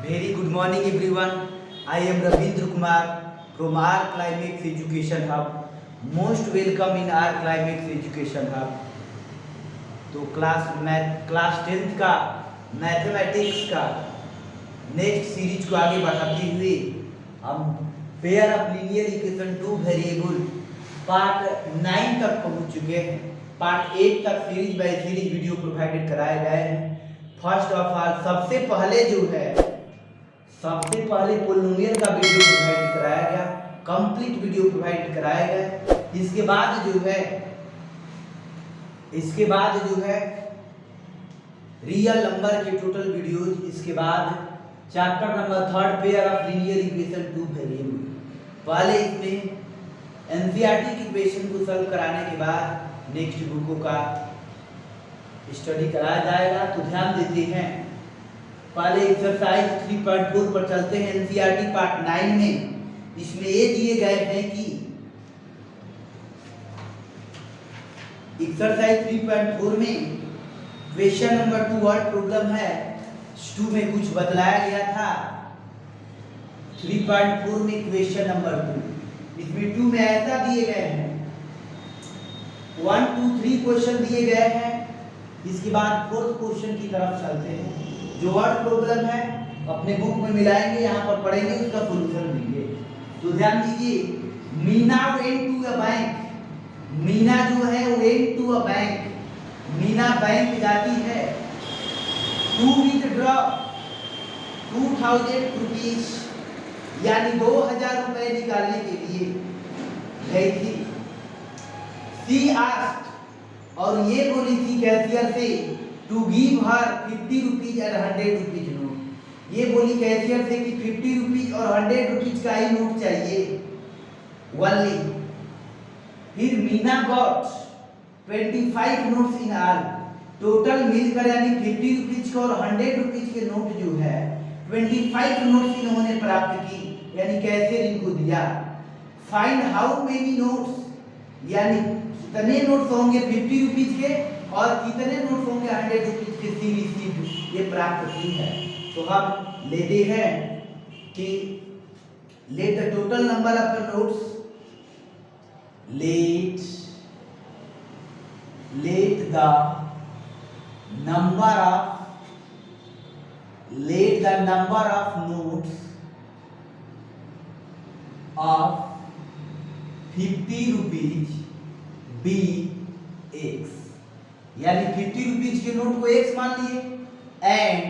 Very good morning everyone. I am Ravindra Kumar from R Climax Education Hub. Most welcome in R Climax Education Hub. तो class 10th का mathematics का next series को आगे बढ़ाते हुए हम pair of linear equation two variable part 9 तक पहुंच चुके हैं। पार्ट 8 तक series by series video provided कराए गए हैं। फर्स्ट ऑफ ऑल सबसे पहले पोलिनोमियल का वीडियो प्रोवाइड कराया गया, कंप्लीट वीडियो प्रोवाइड कराया गया। इसके बाद जो है रियल नंबर के टोटल वीडियोज। इसके बाद chapter number 3 pair of linear equation two variable. पहले इसमें एनसीईआरटी की इक्वेशन को सॉल्व कराने के बाद नेक्स्ट बुकों का स्टडी कराया जाएगा। तो ध्यान देते हैं, पहले एक्सरसाइज 3.4 पर चलते हैं। एनसीईआरटी पार्ट 9 में इसमें ये दिए गए हैं कि एक्सरसाइज 3.4 में क्वेश्चन नंबर 2 वर्ड प्रॉब्लम है। 2 में कुछ बदलाया गया था। 3.4 में क्वेश्चन नंबर 2, इसमें 2 में ऐसा दिए गए हैं 1 2 3 क्वेश्चन दिए गए हैं। इसके बाद 4th क्वेश्चन की तरफ चलते हैं। जो वर्ड प्रॉब्लम है अपने बुक में मिलाएंगे, यहाँ पर पढ़ेंगे, उसका सॉल्यूशन देंगे। तो ध्यान दीजिए, Meena went to a bank. Meena जो है वो went to a bank, Meena bank जाती है टू विथड्रॉ 2000 रुपीज, यानी 2000 रुपए निकालने के लिए गई थी। सी आस्क्ड, और ये बोली थी कैशियर से टू गिव हर 50 रुपीज और 100 रुपीज नोट। ये बोली कैशियर से कि 50 रुपीज और 100 रुपीज का ही नोट चाहिए ओनली। फिर Meena got 25 notes in all. Total मिलकर यानी 50 रुपीज का और 100 रुपीज के नोट जो है 25 नोट्स इन्होंने प्राप्त की, यानी कैशियर इनको दिया। फाइंड हाउ मेनी नोट्स, यानी कितने नोट्स होंगे 50 रुपीज के और कितने नोट्स होंगे 100 रुपीज के सी रिसीव्ड, ये प्राप्त की है। तो हम लेते हैं कि let the total number of notes, let the number of notes of 50 rupees be x, यानी 50 रुपीज के नोट को एक्स मान लिए, and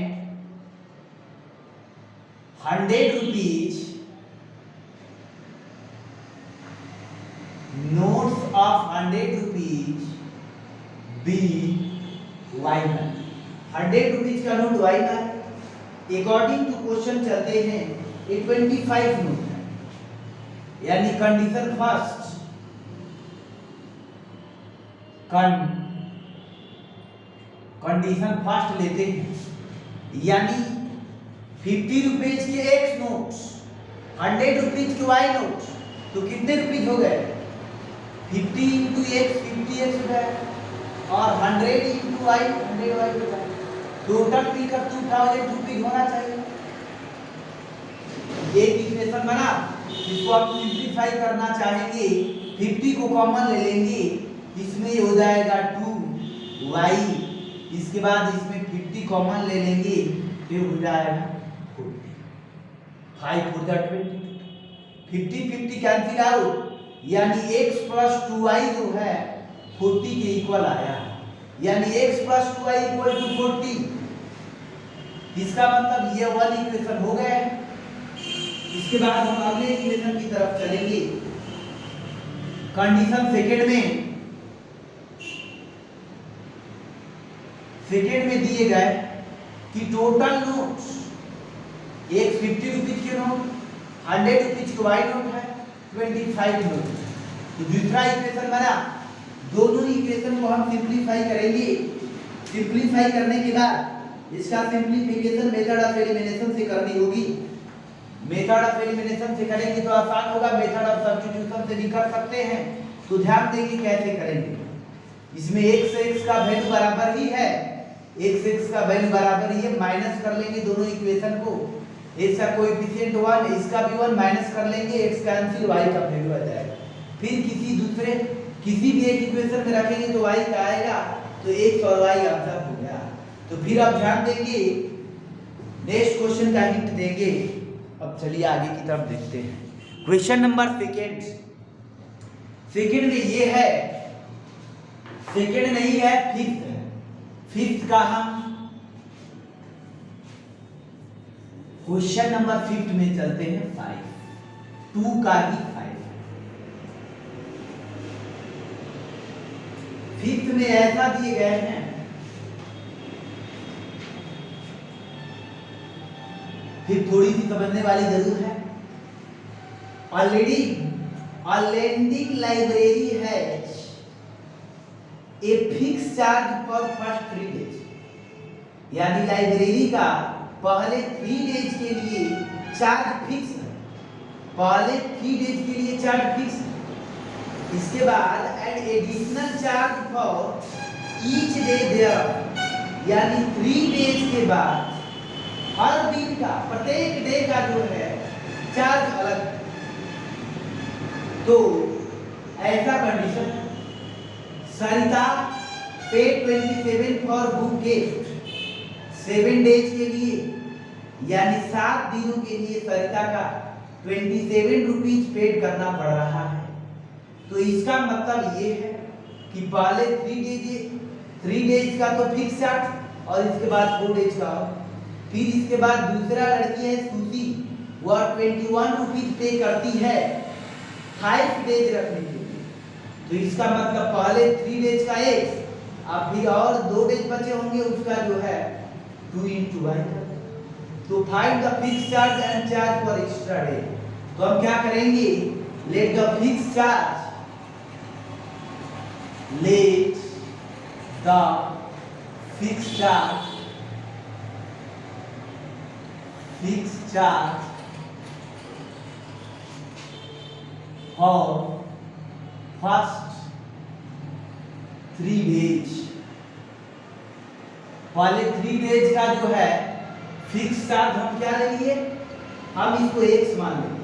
100 rupees notes of 100 rupees be y मान। 100 रुपीज का नोट वाई मान। अकॉर्डिंग टू क्वेश्चन चलते हैं, ये 25 नोट है, यानी कंडीशन फर्स्ट, कंडीशन फर्स्ट लेते हैं, यानी 50 रुपीज के एक्स नोट्स, 100 रुपीज के वाई नोट, तो कितने रुपीज हो गए 50 इंटू एक्स 50 एक्स हो गए, और 100 इंटू वाई 100 वाई हो गए। टोटल मिलकर 2000 रुपीज होना चाहिए। एक इक्वेशन बना, इसको आप सिंपलीफाई करना चाहेंगे, 50 को कॉमन ले लेंगे, इसमें हो जाएगा 2y, इसके बाद इसमें 50 कॉमन ले लेंगे तो हो जाएगा 40, 5 4 20, 50 50 कैंसिल आउट, यानी x प्लस 2y जो है 40 के इक्वल आया, यानी x plus 2y equal to 40। इसका मतलब ये वाली इक्वेशन हो गए। इसके बाद हम अगले इक्वेशन की तरफ चलेंगे। कंडीशन सेकेंड में दिए गए कि टोटल नोट्स, एक 50 रुपीज के नोट, 100 रुपीज के वाई नोट है, 25 नोट। तो दूसरा इक्वेशन बना। दोनों इक्वेशन को हम सिंपलीफाई करेंगे। सिंपलीफाई करने के बाद इसका सिंपलीफिकेशन मेथड ऑफ एलिमिनेशन से करनी होगी। मेथड ऑफ एलिमिनेशन से करेंगे तो आसान होगा, मेथड ऑफ सब्स्टिट्यूशन से भी कर सकते हैं। तो ध्यान देंगे कैसे करेंगे। इसमें x का वैल्यू बराबर ही है, x का वैल्यू बराबर ही है, माइनस कर लेंगे दोनों इक्वेशन को। इसका कोएफिशिएंट 1, इसका भी 1, माइनस कर लेंगे, x कैंसिल, y का वैल्यू आ जाएगा। फिर किसी भी एक इक्वेशन में रखेंगे तो y का आएगा, तो x और y आंसर हो गया। तो फिर आप ध्यान देंगे, नेक्स्ट क्वेश्चन का हिंट देंगे। अब चलिए आगे की तरफ देखते हैं। क्वेश्चन नंबर सेकंड में ये है, सेकंड नहीं है, फिफ्थ का हम क्वेश्चन नंबर 5 में चलते हैं। 5 2 का ही 5। फिफ्थ में ऐसा दिए गए हैं, फिर थोड़ी सी समझने वाली जरूर है। A lending library has a fixed charge for first 3 days, यानी लाइब्रेरी का पहले 3 डेज के लिए चार्ज फिक्स है। पहले 3 डेज के लिए चार्ज फिक्स है। इसके बाद ad additional charge for each day there, यानी 3 डेज के बाद हर दिन का, प्रत्येक डे का जो है चार्ज अलग। तो ऐसा कंडीशन है, सरिता पे 27 फॉर बुक गिफ्ट, 7 डेज के लिए, यानी 7 दिनों के लिए सरिता का 27 रुपीज पेड करना पड़ रहा है। तो इसका मतलब ये है कि पहले 3 डेज का तो फिक्स चार्ज और इसके बाद 4 डेज का। फिर इसके बाद दूसरा लड़की है सुशी, वह 21 रुपीज पे करती है 5 डेज रखने के लिए। तो इसका मतलब पहले 3 डेज का x, अब फिर और 2 डेज बचे होंगे, उसका जो है 2 into y। तो find the fix charge and charge for extra day. तो हम क्या करेंगे, let the fix charge, let the fix charge for first 3 days, पहले 3 डेज का जो है फिक्स चार्ज हम क्या ले लिए, हम इसको x मान लेंगे,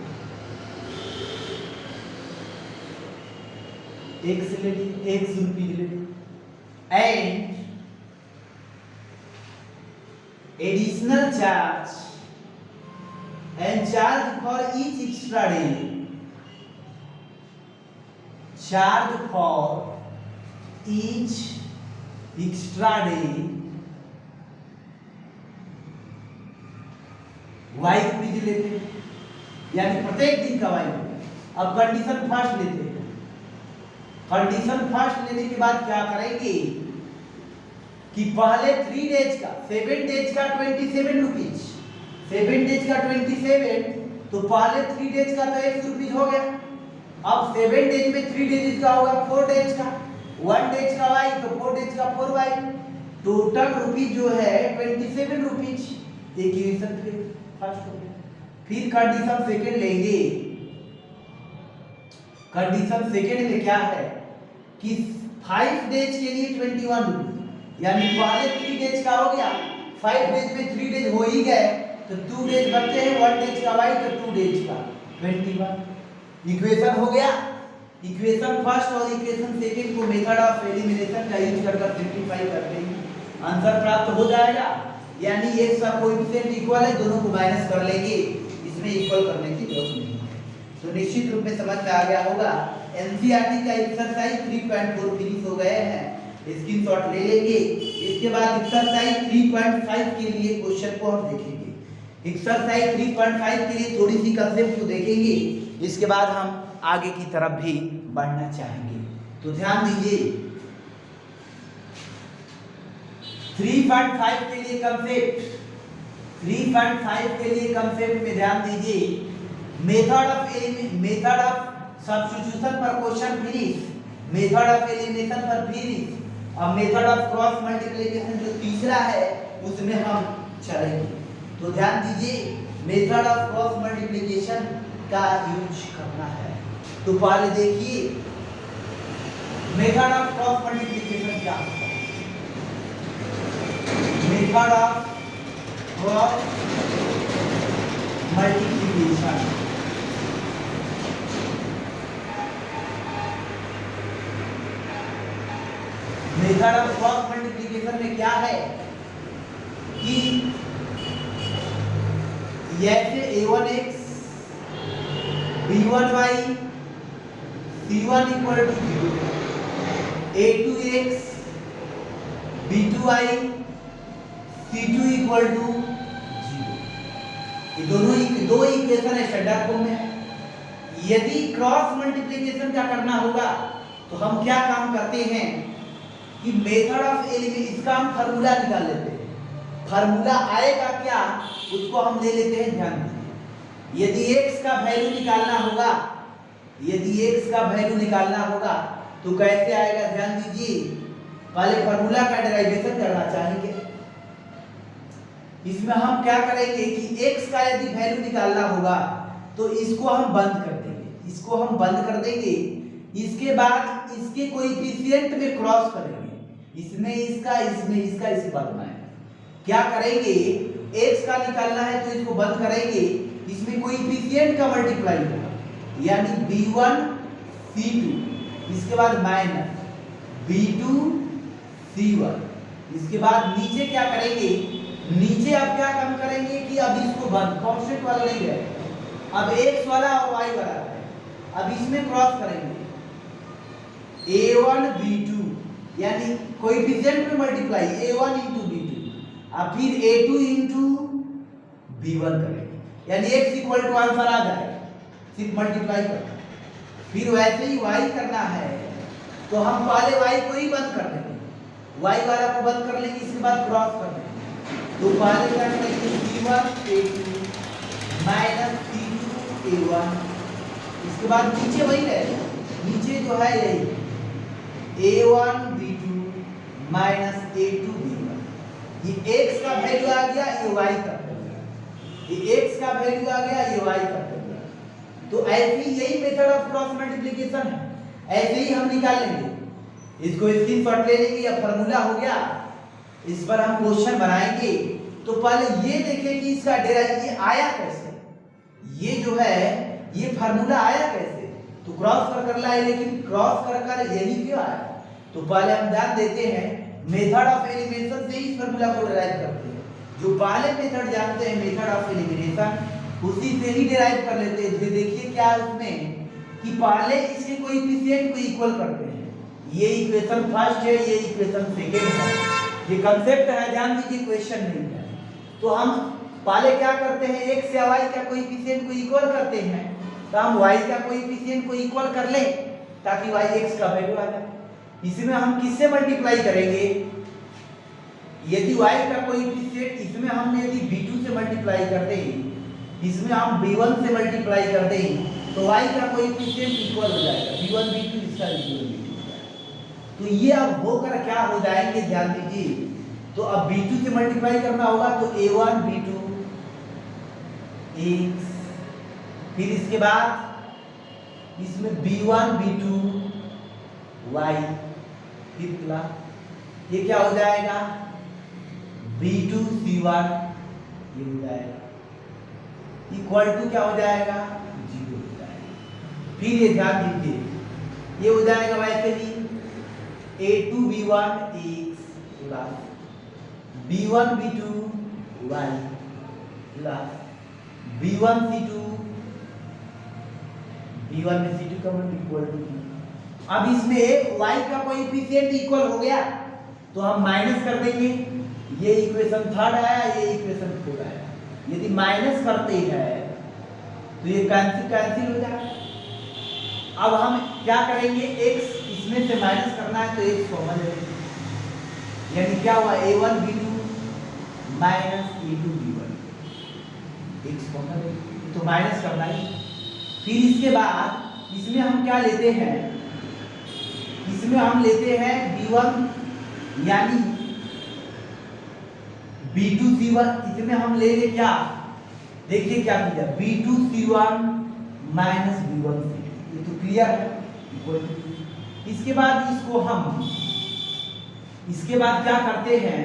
x ले लिए, x रुपीज ले लिए, and additional charge and charge for each extra day, charge for each extra day y rupees लेते हैं, यानी प्रत्येक दिन का y। अब कंडीशन फर्स्ट लेते हैं। कंडीशन फर्स्ट लेने के बाद क्या करेंगे कि पहले 3 डेज का, 7 डेज का 27 रुपीज, 7 डेज का 27, तो पहले 3 डेज का तो 1 रुपीज हो गया। अब 7 डेज में 3 डेज का होगा 4 डेज का, 1 डेज का y, तो 4 डेज का 4y, टोटल रुपीज जो है 27 रुपीज। इक्वेशन फिर फर्स्ट हो गया। फिर कंडीशन सेकंड लेंगे। कंडीशन सेकंड में क्या है कि 5 डेज के लिए 21 रुपीज, यानी पहले 3 डेज का हो गया, 5 डेज में 3 डेज हो ही गए, तो 2 डेज बचते हैं, 1 डेज का y, तो 2 डेज का 21। इक्वेशन हो गया। इक्वेशन फर्स्ट और इक्वेशन सेकंड को मेथड ऑफ एलिमिनेशन का यूज कर सिंपलीफाई करते हैं, आंसर प्राप्त हो जाएगा। यानी x का कोएफिशिएंट इक्वल है, दोनों को माइनस कर लेंगे, इसमें इक्वल करने की जरूरत नहीं है। तो निश्चित रूप में समझ में आ गया होगा। एनसीईआरटी का एक्सरसाइज 3.4 फिनिश हो गए हैं, स्क्रीनशॉट ले लेंगे। इसके बाद एक्सरसाइज 3.5 के लिए क्वेश्चन को हम देखेंगे। एक्सरसाइज 3.5 के लिए थोड़ी सी कंसेप्ट को देखेंगे, इसके बाद हम आगे की तरफ भी बढ़ना चाहेंगे। तो ध्यान दीजिए 3.5 के लिए कंसेप्ट, 3.5 के लिए कंसेप्ट में ध्यान दीजिए। मेथड ऑफ सब्स्टिट्यूशन पर question finish, method of elimination पर फिनिश, और मेथड ऑफ क्रॉस मल्टीप्लिकेशन जो तीसरा है उसमें हम चलेंगे। तो ध्यान दीजिए मेथड ऑफ क्रॉस मल्टीप्लिकेशन का यूज करना है। तो पहले देखिए मेथड ऑफ क्रॉस मल्टीप्लिकेशन क्या होता है। Method of cross multiplication. Method of cross multiplication में क्या है कि जैसे a1x b1y c1 equal to 0, a2x b2y c2 equal to 0, ये दो इक्वेशन है स्टैंडर्ड फॉर्म में। यदि क्रॉस मल्टीप्लिकेशन का करना होगा तो हम क्या काम करते हैं कि मेथड ऑफ एलिमिनेशन, इसका हम फार्मूला निकाल लेते हैं। फार्मूला आएगा क्या उसको हम ले लेते हैं, ध्यान दीजिए। यदि x का वैल्यू निकालना होगा, यदि x का वैल्यू निकालना होगा तो कैसे आएगा, ध्यान दीजिए। पहले फार्मूला का डेरिवेशन करना चाहेंगे। इसमें हम क्या करेंगे कि x का यदि वैल्यू निकालना होगा तो इसको हम बंद कर देंगे, इसको हम बंद कर देंगे। इसके बाद इसके कोएफिशिएंट में क्रॉस करेंगे, इसमें इसका, इसमें इसका, इसके बाद में क्या करेंगे, x का निकालना है तो इसको बंद करेंगे, इसमें कोएफिशिएंट का मल्टीप्लाई होगा, यानी b1 c2, इसके बाद माइनस b2 c1, इसके बाद नीचे क्या करेंगे, नीचे अब क्या काम करेंगे कि अब इसको बंद, कांस्टेंट वाला नहीं है, अब x वाला और y वाला है, अब इसमें क्रॉस करेंगे a1 b2, यानी कोएफिशिएंट में मल्टीप्लाई a1 into b2, और फिर a2 into b1 करेंगे, यानी x इक्वल टू आंसर आ जाएगा, सिर्फ मल्टीप्लाई करना। फिर वैसे ही y करना है तो हम पहले y को ही बंद कर देंगे, y वाला को बंद कर लेंगे, इसके बाद क्रॉस कर देंगे। तो पहले क्या करेंगे, c1 a2 minus c2 a1, इसके बाद नीचे वही रहेगा, नीचे जो है यही a1 b2 minus a2 b1, ये x का वैल्यू आ गया, ये y का वैल्यू, ये x का वैल्यू आ गया, ये y का वैल्यू। तो ऐसी यही मेथड ऑफ क्रॉस मल्टीप्लिकेशन है, ऐसे ही हम निकाल लेंगे। इसको स्क्रीनशॉट ले लेंगे, या फार्मूला हो गया, इस पर हम क्वेश्चन बनाएंगे। तो पहले ये देखें कि इसका डेरिवेशन ये आया कैसे, ये जो है ये फार्मूला आया कैसे, तो क्रॉस कर लाए, लेकिन क्रॉस कर यही क्यों आया। तो पहले हम ध्यान देते हैं मेथड ऑफ एलिमिनेशन से ही फार्मूला को डिराइव करते हैं। जो पहले मेथड जानते हैं मेथड ऑफ एलिमिनेशन, उसी से ही डिराइव कर लेते हैं। तो देखिए क्या है उसमें कि पहले इसके कोएफिशिएंट को इक्वल करते हैं, ये इक्वेशन फर्स्ट है, ये इक्वेशन सेकंड है, ये कांसेप्ट है, ध्यान दीजिए, क्वेश्चन नहीं है। तो हम पहले क्या करते हैं, x या y का कोएफिशिएंट को इक्वल करते हैं, तो हम y का कोएफिशिएंट को इक्वल कर लें ताकि y x का वैल्यू आ जाए। इसमें हम किससे मल्टीप्लाई करेंगे, यदि y का कोएफिशिएंट इसमें हम यदि b2 से मल्टीप्लाई कर दें, इसमें हम b1 से मल्टीप्लाई कर दें, तो y का कोएफिशिएंट इक्वल हो जाएगा, b1 b2 इसका इक्वल b2 हो जाएगा। तो ये अब होकर क्या हो जाएंगे, ध्यान दीजिए। तो अब b2 से मल्टीप्लाई करना होगा तो a1 b2 x, फिर इसके बाद इसमें b1 b2 y, फिर प्लस ये क्या हो जाएगा b2 c1, ये हो जाएगा इक्वल टू क्या हो जाएगा 0 हो जाएगा। फिर ये ध्यान दीजिए ये हो जाएगा वैसे ही a2 b1 x plus b1 b2 y plus b1 c2, b1 में c2 का मान इक्वल टू। अब इसमें y का कोएफिशिएंट इक्वल हो गया तो हम माइनस कर देंगे, ये इक्वेशन थर्ड आया, ये इक्वेशन फोर्थ आया। यदि माइनस करते हैं तो ये कैंसिल हो जाएगा। अब हम क्या करेंगे, x इसमें से माइनस करना है तो x कॉमन ले, यानी क्या हुआ a1 b2 minus a2 b1, x common है तो माइनस करना है। फिर इसके बाद इसमें हम क्या लेते हैं, इसमें हम लेते हैं b1 यानी b2 c1, इसमें हम ले ले क्या, देखिए क्या किया b2 c1 minus b1 c2, ये तो क्लियर है इक्वल टू। इसके बाद इसको हम इसके बाद क्या करते हैं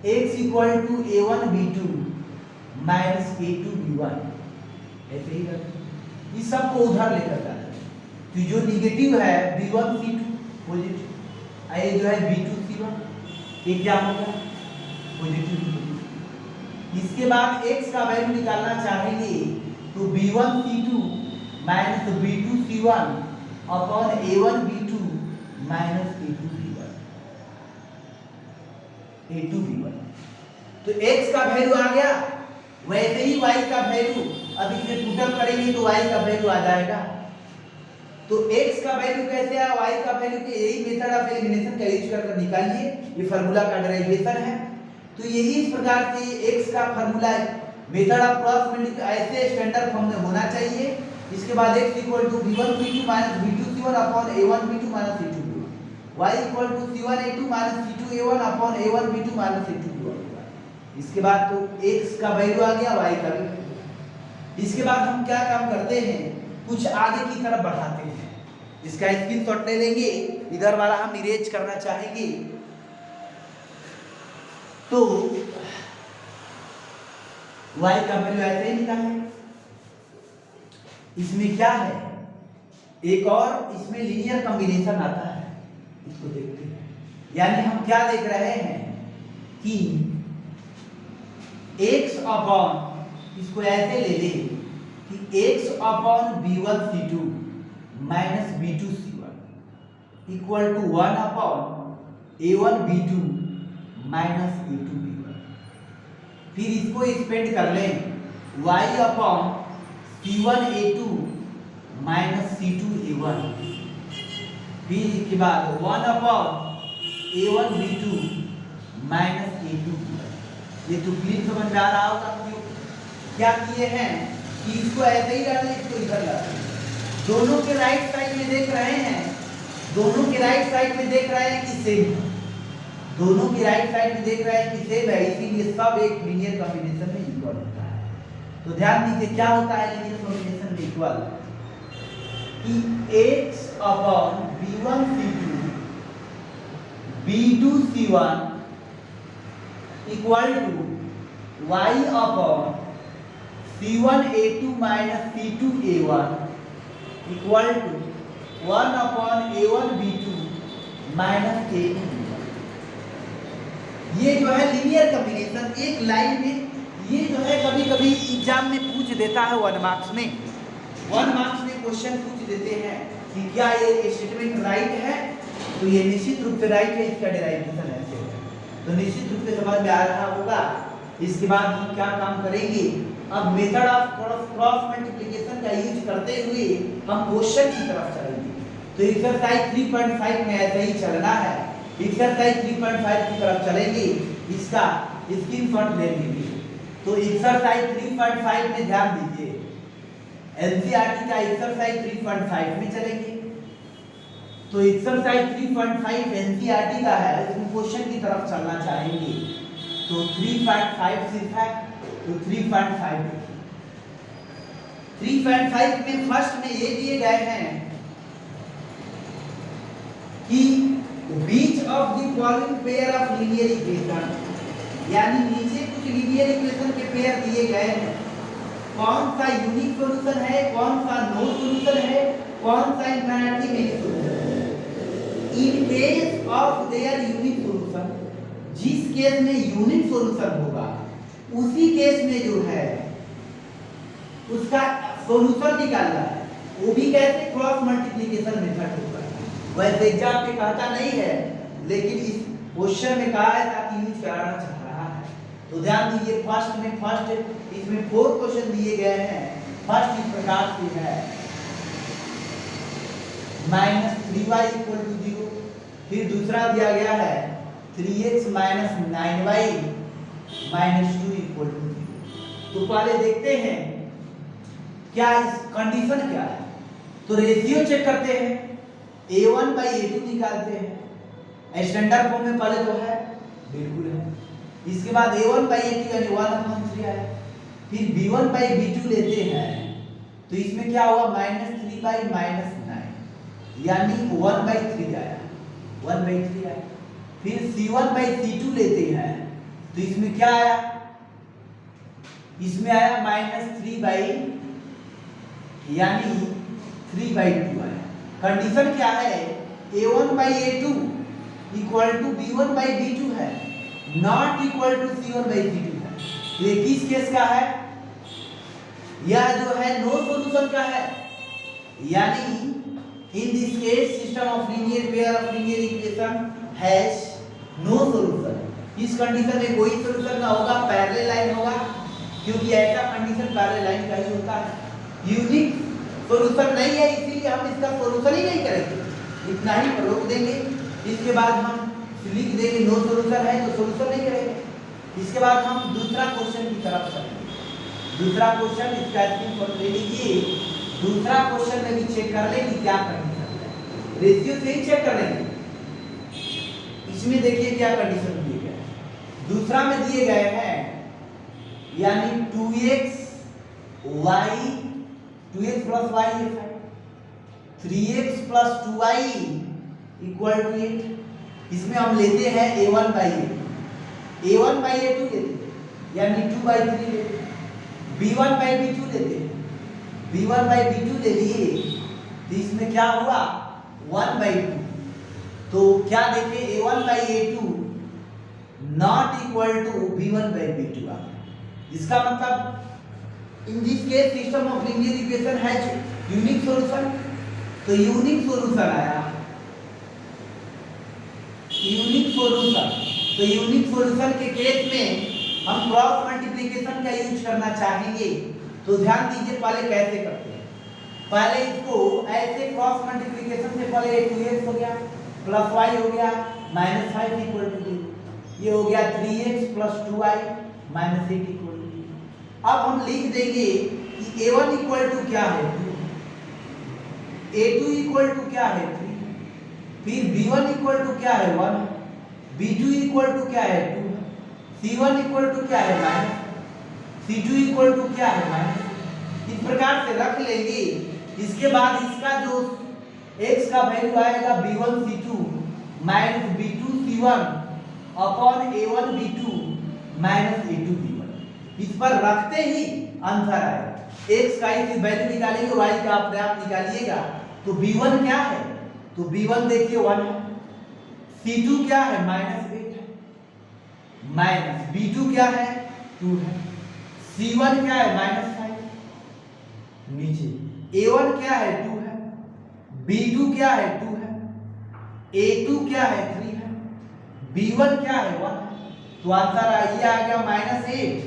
x equal to a1 b2 minus a2 b1, ऐसे ही करते इस सब को उधर लेकर जाना है। तो जो निगेटिव है B1C2 पॉजिटिव, ये जो है B2C1 ये क्या होगा पॉजिटिव। इसके बाद x का वैल्यू निकालना चाहेंगे तो B1C2 minus B2C1 upon A1B2 minus A2B1। तो x का वैल्यू आ गया, वैसे ही y का वैल्यू अब इसे पुटअप करेंगे तो y का वैल्यू आ जाएगा। तो x का वैल्यू कैसे आया, y का वैल्यू के यही मेथड ऑफ एलिमिनेशन का यूज करके निकालिए, ये फार्मूला का डेरिवेशन है। तो यही इस प्रकार से x का formula method of cross multiplication ऐसे स्टैंडर्ड फॉर्म में होना चाहिए। इसके बाद x equal to B1C2 minus B2C1 upon A1B2 minus A2B1, y equal to C1A2 minus C2A1 upon A1B2 minus A2B1। इसके बाद तो x का वैल्यू आ गया, y का भी। इसके बाद हम क्या काम करते हैं, कुछ आगे की तरफ बढ़ाते हैं। इसका स्क्रीनशॉट ले लेंगे, इधर वाला हम इरेज करना चाहेंगे। तो y का वैल्यू ऐसे ही निकालेंगे। इसमें क्या है, एक और इसमें लीनियर कॉम्बिनेशन आता है, इसको देखते हैं। यानी हम क्या देख रहे हैं कि x अपॉन, इसको ऐसे ले ले कि x upon B1C2 minus B2C1 equal to 1 upon A1B2 minus A2B1। फिर इसको एक्सपेंड कर लें y upon C1A2 minus C2A1, फिर इसके बाद 1 अपॉन A1B2 माइनस A2B1। ये तो क्लियर समझ में आ रहा होगा। क्यों क्या किए हैं कि इसको ऐसे ही डालें, इसको इधर डालें। दोनों के राइट साइड में देख रहे हैं, दोनों के राइट साइड में देख रहे हैं कि सेम, दोनों के राइट साइड में देख रहे हैं कि सेम है, इसीलिए सब एक लीनियर कॉम्बिनेशन में इक्वल होता है। तो ध्यान दीजिए क्या होता है लीनियर कॉम्बिनेशन में इक्वल, कि x upon B1C2 B2C1 equal to y upon C1A2 minus C2A1 equal to 1 upon A1B2 minus A2B1। ये जो है लीनियर कॉम्बिनेशन एक लाइन में, ये जो है कभी कभी एग्जाम में पूछ देता है 1 मार्क्स में, 1 मार्क्स में क्वेश्चन पूछ देते हैं कि क्या ये स्टेटमेंट राइट है, तो ये निश्चित रूप से राइट है, इसका डेरिवेशन ऐसे है, तो निश्चित रूप से समझ में आ रहा होगा। इसके बाद हम क्या काम करेंगे, अब मेथड ऑफ क्रॉस मल्टीप्लिकेशन का यूज करते हुए हम क्वेश्चन की तरफ चलेंगे। तो एक्सरसाइज 3.5 में ऐसे ही चलना है, एक्सरसाइज 3.5 की तरफ चलेंगे, इसका स्क्रीनशॉट ले लीजिए। तो एक्सरसाइज 3.5 में ध्यान दीजिए, एनसीईआरटी का एक्सरसाइज 3.5 में चलेंगे। तो एक्सरसाइज 3.5 एनसीईआरटी का है, इसमें क्वेश्चन की तरफ चलना चाहेंगे। तो 3.5 सिर्फ है, तो 3.5 में फर्स्ट में ये दिए गए हैं कि which of the following pair of linear equation, यानी नीचे कुछ लीनियर इक्वेशन के पेयर दिए गए हैं, कौन सा यूनिक सॉल्यूशन है, कौन सा नो सॉल्यूशन है, कौन सा इनफिनिटी मेनी सॉल्यूशन है। In case of their unique solution, जिस केस में यूनिक सॉल्यूशन होगा उसी केस में जो है उसका सॉल्यूशन निकालना है, वो भी कैसे, क्रॉस मल्टीप्लिकेशन मेथड होगा। वैसे एग्जाम में कहता नहीं है, लेकिन इस क्वेश्चन में कहा है ताकि यूज कराना चाह रहा है। तो ध्यान दीजिए, फर्स्ट इसमें 4 क्वेश्चन दिए गए हैं। फर्स्ट इस प्रकार से है -3y इक्वल टू 0, फिर दूसरा दिया गया है 3x minus 9y minus 2 equal to 0। तो पहले देखते हैं क्या इस कंडीशन क्या है, तो रेशियो चेक करते हैं, a1 by a2 निकालते हैं। स्टैंडर्ड फॉर्म में पहले तो है, बिल्कुल है। इसके बाद a1 by a2 यानी 1/3 है, फिर b1 by b2 लेते हैं, तो इसमें क्या हुआ -3 by -9 यानी 1/3 आया, 1/3 आया। फिर c1 by c2 लेते हैं, तो इसमें क्या आया, इसमें आया -3 by यानी 3/2 आया। कंडीशन क्या है, A1/A2 इक्वल टू B1/B2 है, नॉट इक्वल टू C1/C2 है। ये किस केस का है, यह जो है नो सॉल्यूशन का है, यानी in this case system of linear pair of linear equation has no solution. इस कंडीशन में कोई सॉल्यूशन ना होगा, पैरेलल लाइन होगा, क्योंकि ऐसा कंडीशन पैरेलल लाइन का ही होता है। यूनिक सॉल्यूशन नहीं है, इसीलिए हम इसका सॉल्यूशन ही नहीं करेंगे, इतना ही रोक देंगे। इसके बाद हम लिख देंगे नो सॉल्यूशन है तो सॉल्यूशन नहीं करेंगे। इसके बाद हम दूसरा क्वेश्चन की तरफ चलेंगे। दूसरा क्वेश्चन इसका स्क्रीनशॉट ले लीजिए। दूसरा क्वेश्चन में भी चेक कर लेंगे क्या कंडीशन है, रेशियो से ही चेक कर लेंगे। इसमें देखिए क्या कंडीशन दिए गए हैं। दूसरा में दिए गए हैं यानी 2x plus y 3x plus 2y equal to 8। इसमें हम लेते हैं A1/A2 लेते हैं, यानी 2/3 लेते हैं। B1/B2 लेते हैं, B1/B2 ले लिए तो इसमें क्या हुआ 1/2। तो क्या देखें A1/A2 not equal to B1/B2 आ गया। इसका मतलब इन this case system of linear equation has unique solution. तो यूनिक सॉल्यूशन आया, यूनिक सॉल्यूशन। तो यूनिक सॉल्यूशन के केस में हम क्रॉस मल्टीप्लिकेशन का यूज करना चाहेंगे। तो ध्यान दीजिए पहले कैसे करते हैं। पहले इसको ऐसे क्रॉस मल्टीप्लिकेशन से पहले 2x हो गया प्लस y हो गया -5 इक्वल टू 0। ये हो गया 3x plus 2y -8 equal to 0। अब हम लिख देंगे कि A1 इक्वल टू क्या है 2, A2 इक्वल टू क्या है 3, फिर B1 इक्वल टू क्या है 1, B2 इक्वल टू क्या है 2, C1 इक्वल टू क्या है -, C2 इक्वल टू क्या है -। इस प्रकार से रख लेंगे। इसके बाद इसका जो x का वैल्यू आएगा B1 C2 minus B2 C1 upon A1 B2 minus A2 B1। इस पर रखते ही आंसर आएगा। x का इस वैल्यू निकालेंगे, y का अपने आप निकालिएगा। तो B1 क्या है, तो B1 देखिए 1 है, C2 क्या है -8 है, माइनस B2 क्या है 2 है, C1 क्या है -5 नीचे, A1 क्या है 2 है, B2 क्या है 2 है, A2 क्या है 3 है, B1 क्या है 1 है। तो आंसर ये आ गया -8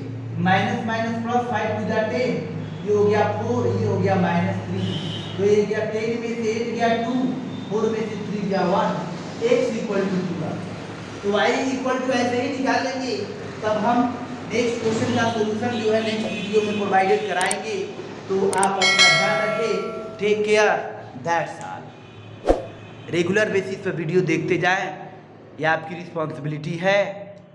minus minus plus 5 to the 10, ये हो गया 4, ये हो गया -3। तो ये गया 10 में से 8 गया 2, 4 में से 3 गया 1, x इक्वल टू 2। तो y इक्वल टू ऐसे ही निकाल लेंगे। तब हम नेक्स्ट क्वेश्चन का सॉल्यूशन जो है नेक्स्ट वीडियो में प्रोवाइडेड कराएंगे। तो आप अपना ध्यान रखें, take care, that's all. Regular basis पर वीडियो देखते जाएं, ये आपकी रिस्पॉन्सिबिलिटी है।